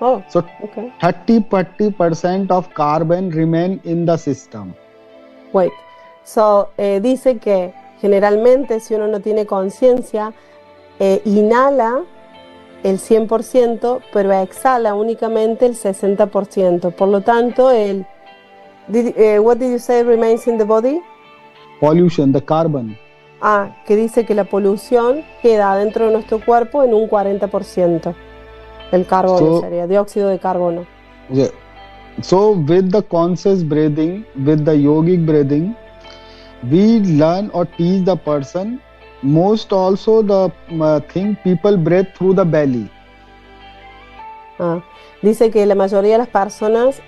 Speaker 4: Oh,
Speaker 5: so
Speaker 4: okay.
Speaker 5: 30% of carbon remain in the system.
Speaker 4: Wait, so dice que generalmente si uno no tiene conciencia, inhala el 100%, pero exhala únicamente el 60%. Por lo tanto, what did you say remains in the body?
Speaker 5: Pollution, the carbon.
Speaker 4: Que dice que la polución queda dentro de nuestro cuerpo en un 40%. El carbono sería dióxido de carbono.
Speaker 5: Yeah. So with the conscious breathing, with the yogic breathing, we learn or teach the person. Most also the thing people breathe through the belly.
Speaker 4: Dice que la mayoría de las personas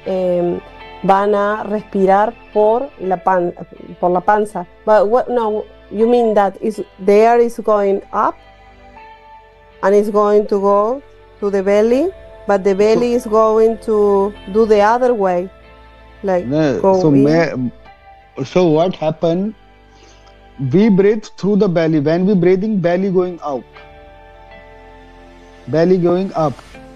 Speaker 4: van a respirar por la panza. But no, you mean that the air is going up and it's going to go to the belly, but the belly is going to do the other way, like
Speaker 5: so what happened? We breathe through the belly. When we breathing, belly going out, belly going up.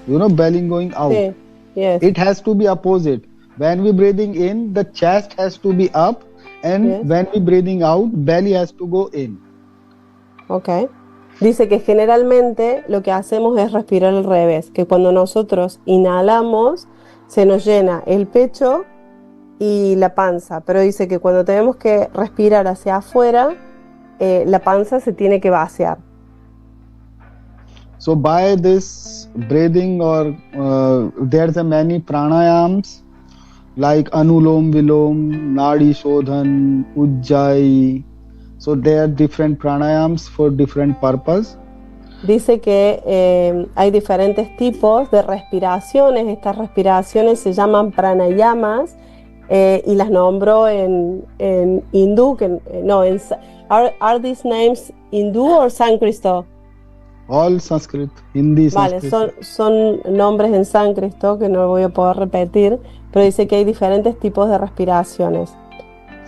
Speaker 5: You know, belly going out.
Speaker 4: Sí. Yes.
Speaker 5: It has to be opposite. When we breathing in, the chest has to be up, and
Speaker 4: Yes.
Speaker 5: when we breathing out, belly has to go in.
Speaker 4: Ok. Dice que generalmente lo que hacemos es respirar al revés, que cuando nosotros inhalamos se nos llena el pecho y la panza, pero dice que cuando tenemos que respirar hacia afuera, la panza se tiene que vaciar.
Speaker 5: So by this breathing, or there's a many pranayams like Anulom Vilom, Nadi Shodhan, Ujjayi. So there are different pranayams for different purpose.
Speaker 4: Dice que hay diferentes tipos de respiraciones. Estas respiraciones se llaman pranayamas y las nombró en hindú. Are these names hindú or sánscrito?
Speaker 5: All Sanskrit, Hindi,
Speaker 4: Vale,
Speaker 5: Sanskrit.
Speaker 4: son nombres en sánscrito que no voy a poder repetir, pero dice que hay diferentes tipos de respiraciones.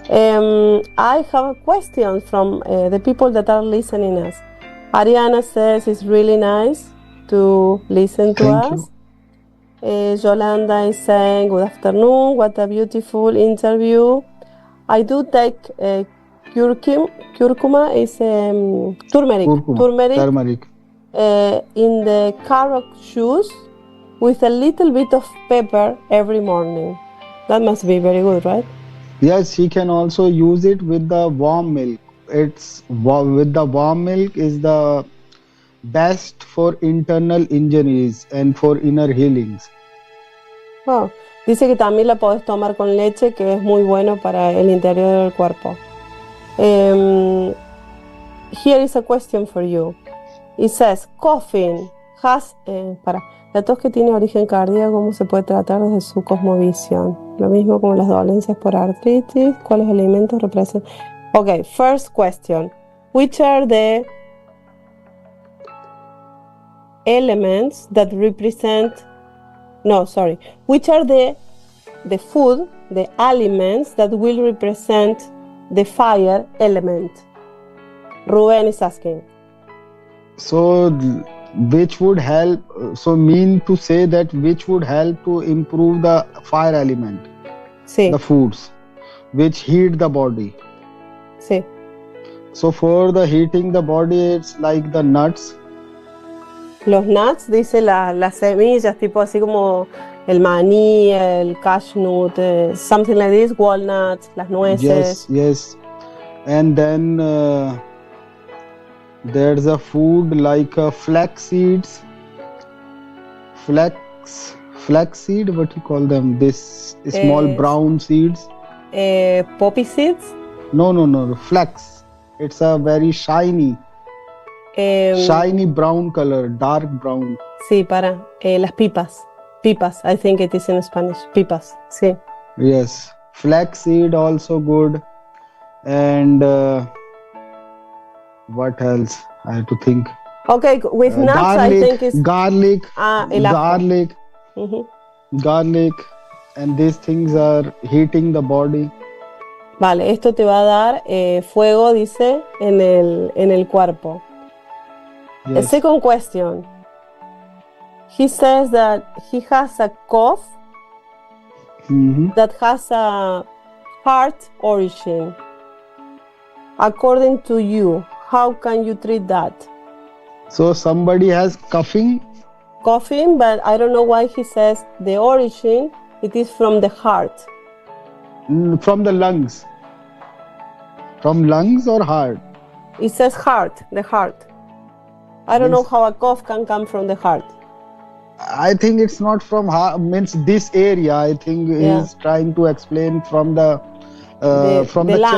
Speaker 4: I have a question from the people that are listening us. Ariana says it's really nice to listen to
Speaker 5: Thank
Speaker 4: us. Yolanda is saying good afternoon, what a beautiful interview. I do take curcuma is turmeric.
Speaker 5: Turmeric.
Speaker 4: In the carrot juice with a little bit of pepper every morning. That must be very good, right?
Speaker 5: Yes, she can also use it with the warm milk. With the warm milk is the best for internal injuries and for inner healings.
Speaker 4: Oh, dice que también la podés tomar con leche, que es muy bueno para el interior del cuerpo. Here is a question for you. It says, coughing has... La tos que tiene origen cardíaco, ¿cómo se puede tratar desde su cosmovisión? Lo mismo como las dolencias por artritis. ¿Cuáles elementos representan? Okay, first question. Which are the elements that represent... No, sorry. Which are the food, the aliments that will represent the fire element? Ruben is asking.
Speaker 5: So which would help, so mean to say that which would help to improve the fire element?
Speaker 4: Sí.
Speaker 5: The foods which heat the body.
Speaker 4: Sí.
Speaker 5: So for the heating the body, it's like the nuts.
Speaker 4: Los nuts, dice las semillas, tipo así como el maní, el cashew, something like this, walnuts, las nueces.
Speaker 5: Yes. And then there's a food like flax seeds. Flax seed, what you call them? This small brown seeds.
Speaker 4: Poppy seeds.
Speaker 5: No. Flax. It's a very shiny brown color, dark brown.
Speaker 4: Sí, las pipas. Pipas, I think it is in Spanish. Pipas, sí.
Speaker 5: Yes. Flax seed also good. And what else? I have to think.
Speaker 4: Okay, with nuts
Speaker 5: garlic,
Speaker 4: I think it's...
Speaker 5: Garlic.
Speaker 4: El ajo.
Speaker 5: Garlic. Garlic. And these things are heating the body.
Speaker 4: Vale, esto te va a dar fuego, dice, en el cuerpo.
Speaker 5: Yes.
Speaker 4: The second question. He says that he has a cough that has a heart origin. According to you, how can you treat that?
Speaker 5: So somebody has coughing.
Speaker 4: Coughing, but I don't know why he says the origin, it is from the heart.
Speaker 5: From the lungs. From lungs or heart?
Speaker 4: It says heart, the heart. I don't know how a cough can come from the heart.
Speaker 5: I think it's not from heart, means this area. I think he's trying to explain from the
Speaker 4: lungs,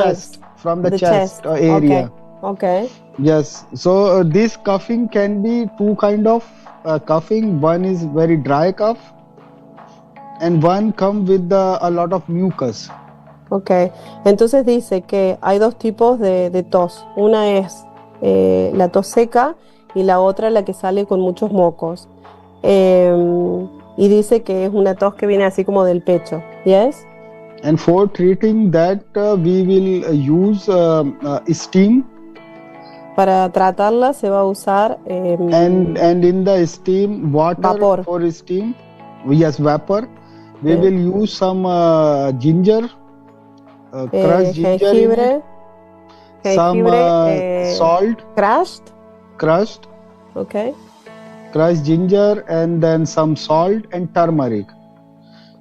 Speaker 5: chest, from the chest area.
Speaker 4: Okay.
Speaker 5: Yes. So this coughing can be two kind of coughing. One is very dry cough, and one come with a lot of mucus.
Speaker 4: Ok, entonces dice que hay dos tipos de tos. Una es la tos seca y la otra la que sale con muchos mocos. Y dice que es una tos que viene así como del pecho. Yes?
Speaker 5: And for treating that, we will use steam.
Speaker 4: Para tratarla se va a usar
Speaker 5: and in the steam, water
Speaker 4: vapor.
Speaker 5: For steam. Yes, vapor. We will use some ginger, crushed ginger in it. Some salt, crushed,
Speaker 4: Okay.
Speaker 5: crushed ginger, and then some salt and turmeric.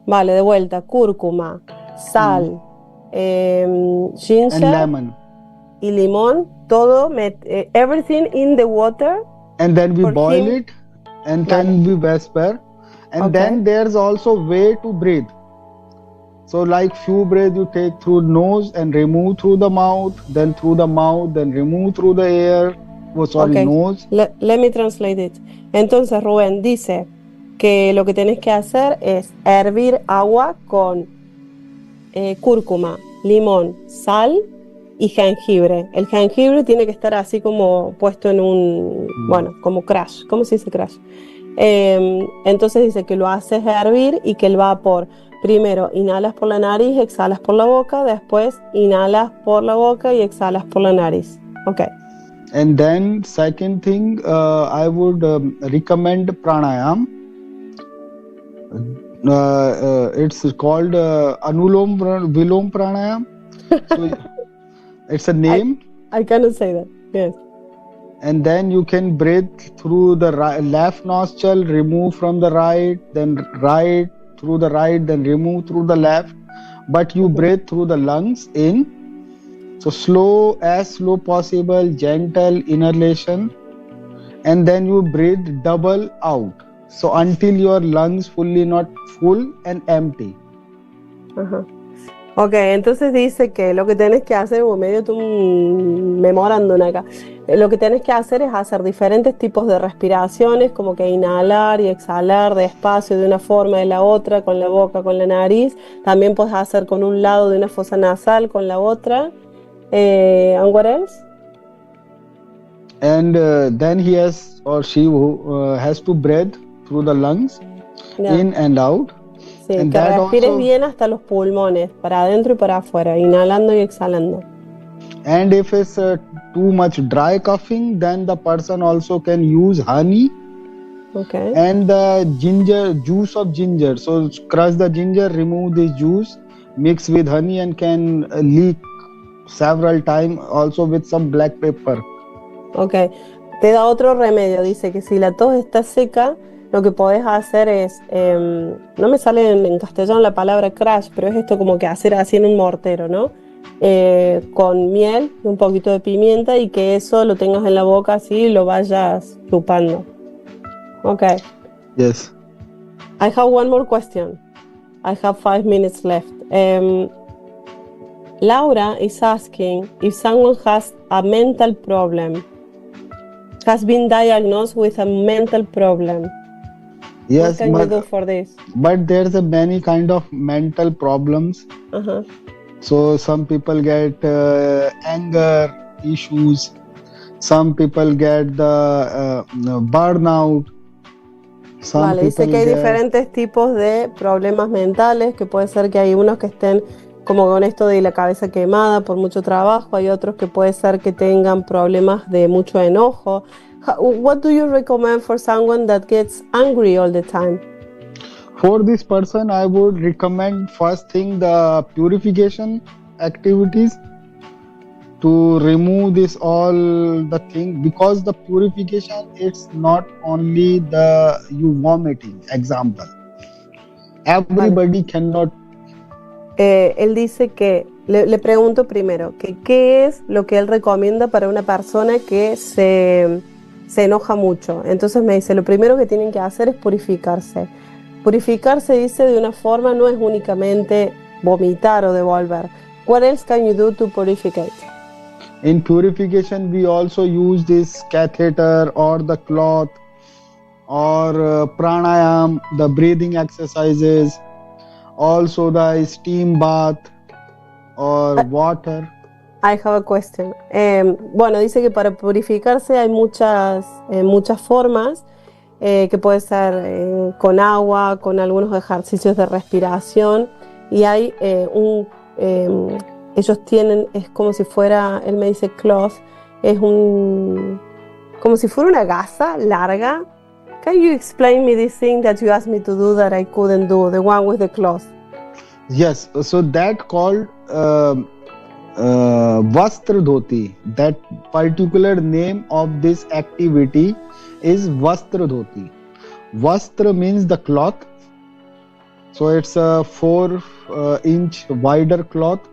Speaker 4: Vale, de vuelta, cúrcuma, sal,
Speaker 5: And
Speaker 4: ginger
Speaker 5: lemon.
Speaker 4: y limón, todo, everything in the water.
Speaker 5: And then we
Speaker 4: For
Speaker 5: boil
Speaker 4: him.
Speaker 5: it, and then we whisper. And then there's also way to breathe. So like few breaths you take through nose and remove through the mouth, then through the mouth, then remove through the air. Oh, sorry,
Speaker 4: Okay.
Speaker 5: nose.
Speaker 4: Let me translate it. Entonces Rubén dice que lo que tenés que hacer es hervir agua con cúrcuma, limón, sal y jengibre. El jengibre tiene que estar así como puesto en un, bueno, como crush. ¿Cómo se dice crush? Entonces dice que lo haces hervir y que el vapor, primero inhalas por la nariz, exhalas por la boca, después inhalas por la boca y exhalas por la nariz. Okay.
Speaker 5: And then second thing, I would recommend pranayam. It's called Anulom Vilom Pranayam. So it's a name.
Speaker 4: I cannot say that. Yes.
Speaker 5: And then you can breathe through the left nostril, remove from the right, then right through the right, then remove through the left. But you breathe through the lungs in. So slow, as slow possible, gentle inhalation. And then you breathe double out. So until your lungs fully not full and empty.
Speaker 4: Ajá. Ok, entonces dice que lo que tenés que hacer, medio tú memorándome acá, lo que tenés que hacer es hacer diferentes tipos de respiraciones, como que inhalar y exhalar despacio de una forma de la otra, con la boca, con la nariz. También puedes hacer con un lado de una fosa nasal, con la otra. And what else?
Speaker 5: And then he has or she has to breathe through the lungs, in and out.
Speaker 4: Sí,
Speaker 5: and
Speaker 4: que
Speaker 5: that
Speaker 4: respires
Speaker 5: also,
Speaker 4: bien hasta los pulmones, para adentro y para afuera, inhalando y exhalando.
Speaker 5: And if it's too much dry coughing, then the person also can use honey.
Speaker 4: Okay.
Speaker 5: And the ginger, juice of ginger. So crush the ginger, remove the juice, mix with honey and can leak several times, also with some black pepper.
Speaker 4: Ok, te da otro remedio, dice que si la tos está seca, lo que podés hacer es, no me sale en castellano la palabra crash, pero es esto como que hacer así en un mortero, ¿no? Con miel y un poquito de pimienta y que eso lo tengas en la boca así y lo vayas chupando. Ok.
Speaker 5: Yes.
Speaker 4: I have one more question. I have 5 minutes left. Laura is asking if someone has a mental problem, has been diagnosed with a mental problem.
Speaker 5: Yes,
Speaker 4: what can you do for this?
Speaker 5: But there's a many kind of mental problems.
Speaker 4: Uh-huh.
Speaker 5: So some people get anger issues. Some people get the burnout.
Speaker 4: Vale, dice que hay diferentes tipos de problemas mentales, que puede ser que hay unos que estén como con esto de la cabeza quemada por mucho trabajo, hay otros que puede ser que tengan problemas de mucho enojo. What do you recommend for someone that gets angry all the time?
Speaker 5: For this person, I would recommend first thing the purification activities to remove this all the thing, because the purification, it's not only the you vomiting example. Everybody cannot.
Speaker 4: Él dice que, le pregunto primero, que qué es lo que él recomienda para una persona que se enoja mucho. Entonces me dice, lo primero que tienen que hacer es purificarse. Purificarse, dice, de una forma no es únicamente vomitar o devolver. What else can you do to purificate?
Speaker 5: In purification, we also use this catheter or the cloth or pranayam, the breathing exercises, also the steam bath or water.
Speaker 4: I have a question. Bueno, dice que para purificarse hay muchas formas, que puede ser con agua, con algunos ejercicios de respiración, y hay ellos tienen, es como si fuera, él me dice cloth, es como si fuera una gasa larga, Can you explain me this thing that you asked me to do that I couldn't do, the one with the cloth?
Speaker 5: Yes, so that called Vastra Dhoti. That particular name of this activity is Vastra Dhoti. Vastra means the cloth. So it's a 4-inch wider cloth,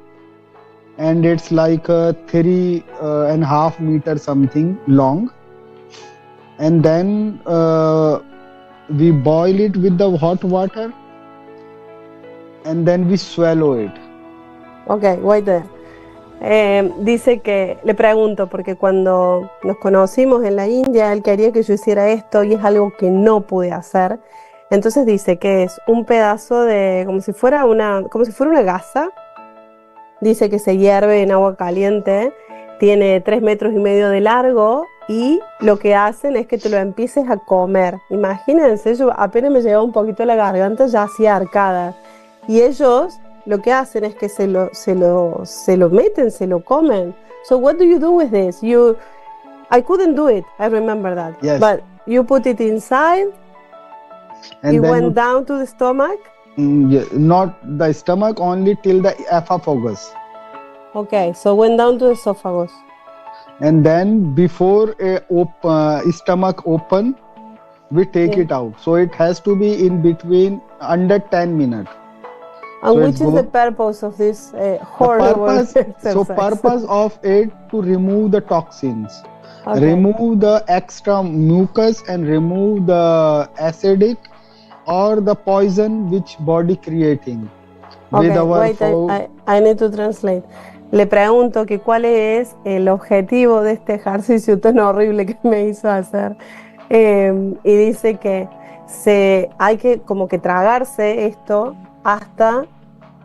Speaker 5: and it's like a 3.5 meter something long. And then we boil it with the hot water, and then we swallow it.
Speaker 4: Ok, wait there. Dice que, le pregunto, porque cuando nos conocimos en la India, él quería que yo hiciera esto y es algo que no pude hacer. Entonces dice que es un pedazo de, como si fuera una gasa. Dice que se hierve en agua caliente, tiene 3,5 metros de largo y lo que hacen es que te lo empieces a comer. Imagínense, yo apenas me llegaba un poquito a la garganta, ya hacía arcadas. Y ellos lo que hacen es que se lo meten, se lo comen. So what do you do with this? I couldn't do it, I remember that.
Speaker 5: Yes.
Speaker 4: But you put it inside,
Speaker 5: And
Speaker 4: it
Speaker 5: then
Speaker 4: went down to the stomach.
Speaker 5: not the stomach, only till the esophagus.
Speaker 4: Okay, so went down to the esophagus.
Speaker 5: And then before stomach open, we take it out. So it has to be in between under 10 minutes.
Speaker 4: And
Speaker 5: So
Speaker 4: which
Speaker 5: it's
Speaker 4: is the purpose of this horrible exercise?
Speaker 5: Purpose of it to remove the toxins,
Speaker 4: Okay.
Speaker 5: remove the extra mucus, and remove the acidic or the poison which body creating.
Speaker 4: Okay,
Speaker 5: with our
Speaker 4: wait, I need to translate. Le pregunto que cuál es el objetivo de este ejercicio tan horrible que me hizo hacer. Y dice que hay que como que tragarse esto hasta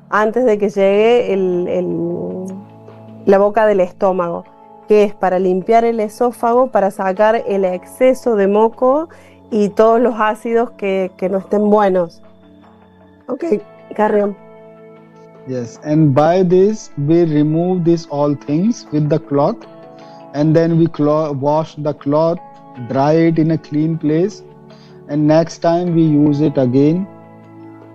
Speaker 4: antes de que llegue la boca del estómago, que es para limpiar el esófago, para sacar el exceso de moco y todos los ácidos que no estén buenos. Ok, carry on.
Speaker 5: Yes, and by this we remove these all things with the cloth, and then we wash the cloth, dry it in a clean place, and next time we use it again.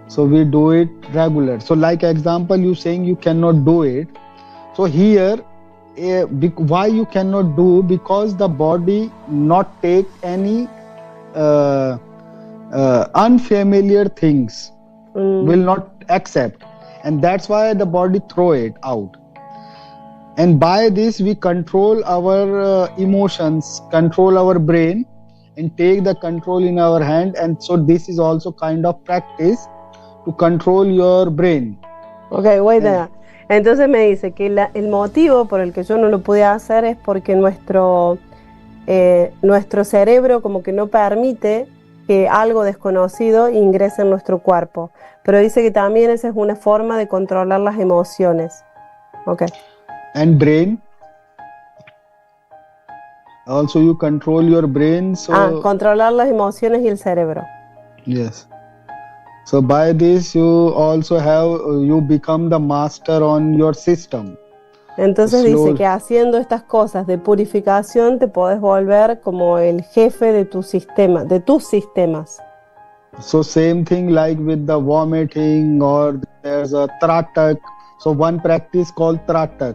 Speaker 5: So we do it regular. So like example, you saying you cannot do it. So here, why you cannot do? Because the body not take any unfamiliar things, will not accept. And that's why the body throw it out. And by this we control our emotions, control our brain, and take the control in our hand. And so this is also kind of practice to control your brain.
Speaker 4: Ok, wait there. Entonces me dice que el motivo por el que yo no lo pude hacer es porque nuestro cerebro como que no permite que algo desconocido ingrese en nuestro cuerpo. Pero dice que también esa es una forma de controlar las emociones. Okay.
Speaker 5: And brain. Also you control your brain. So
Speaker 4: controlar las emociones y el cerebro.
Speaker 5: Yes. So by this you also you become the master on your system.
Speaker 4: Entonces dice que haciendo estas cosas de purificación te podés volver como el jefe de tu sistema, de tus sistemas.
Speaker 5: So same thing like with the vomiting, or there's a tratak. So one practice called tratak,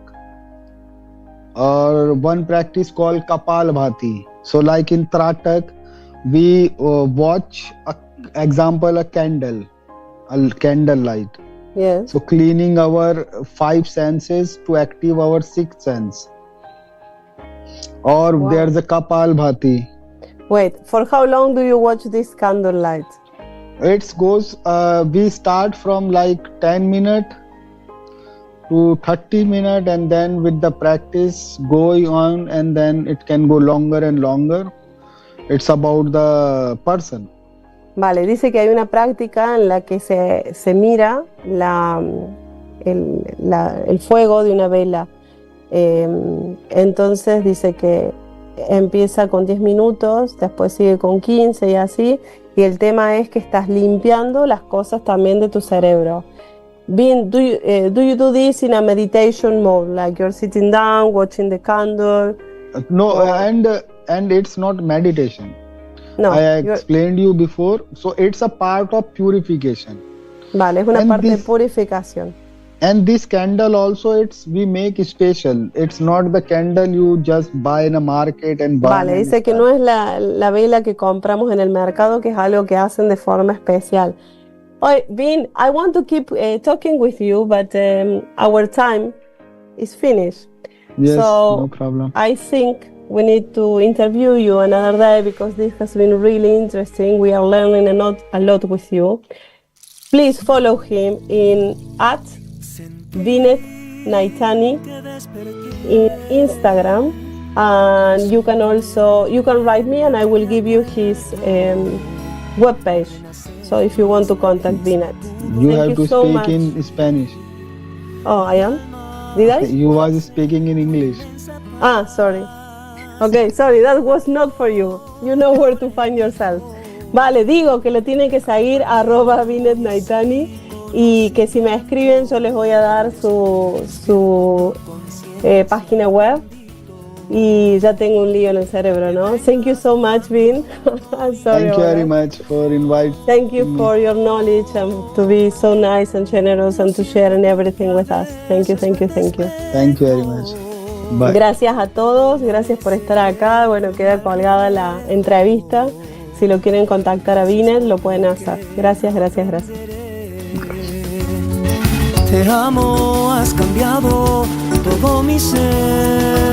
Speaker 5: or one practice called kapalbhati. So like in tratak, we watch a candle light.
Speaker 4: Yes.
Speaker 5: So cleaning our 5 senses to active our 6th sense. Or there's a kapalbhati.
Speaker 4: Wait, for how long do you watch this candle light?
Speaker 5: It goes, we start from like 10 minutes to 30 minutes, and then with the practice going on, and then it can go longer and longer. It's about the person.
Speaker 4: Vale, dice que hay una práctica en la que se mira el fuego de una vela. Entonces dice que empieza con 10 minutos, después sigue con 15 y así. Y el tema es que estás limpiando las cosas también de tu cerebro. Do you do this in a meditation mode, like you're sitting down, watching the candle?
Speaker 5: No, and it's not meditation.
Speaker 4: No.
Speaker 5: I explained you before. So it's a part of purification.
Speaker 4: Vale, es una
Speaker 5: And
Speaker 4: parte de
Speaker 5: this-
Speaker 4: purificación.
Speaker 5: And this candle also, we make special. It's not the candle you just buy in a market and burn.
Speaker 4: Vale,
Speaker 5: and
Speaker 4: dice que
Speaker 5: start.
Speaker 4: no es la vela que compramos en el mercado, que es algo que hacen de forma especial. Oye, Vin, I want to keep talking with you, but our time is finished.
Speaker 5: Yes,
Speaker 4: So
Speaker 5: no problem.
Speaker 4: I think we need to interview you another day because this has been really interesting. We are learning a lot with you. Please follow him in @Vinet Naitani in Instagram, and you can write me and I will give you his webpage. So if you want to contact Vinet,
Speaker 5: You
Speaker 4: Thank
Speaker 5: have
Speaker 4: you
Speaker 5: to
Speaker 4: so
Speaker 5: speak
Speaker 4: much.
Speaker 5: in Spanish.
Speaker 4: Oh, I am. Did I?
Speaker 5: You was speaking in English.
Speaker 4: Sorry. Okay, sorry, that was not for you. You know where to find yourself. Vale, digo que lo tienen que seguir @Vinet Naitani y que si me escriben yo les voy a dar su página web y ya tengo un lío en el cerebro, ¿no? Thank you so much, Vin. I'm sorry.
Speaker 5: Thank you very much for inviting.
Speaker 4: Thank you for your knowledge and to be so nice and generous and to share everything with us. Thank you, thank you, thank you.
Speaker 5: Thank you very much. Bye.
Speaker 4: Gracias a todos, gracias por estar acá. Bueno, queda colgada la entrevista. Si lo quieren contactar a Vinet, lo pueden hacer. Gracias, gracias, gracias.
Speaker 3: Te amo, has cambiado todo mi ser.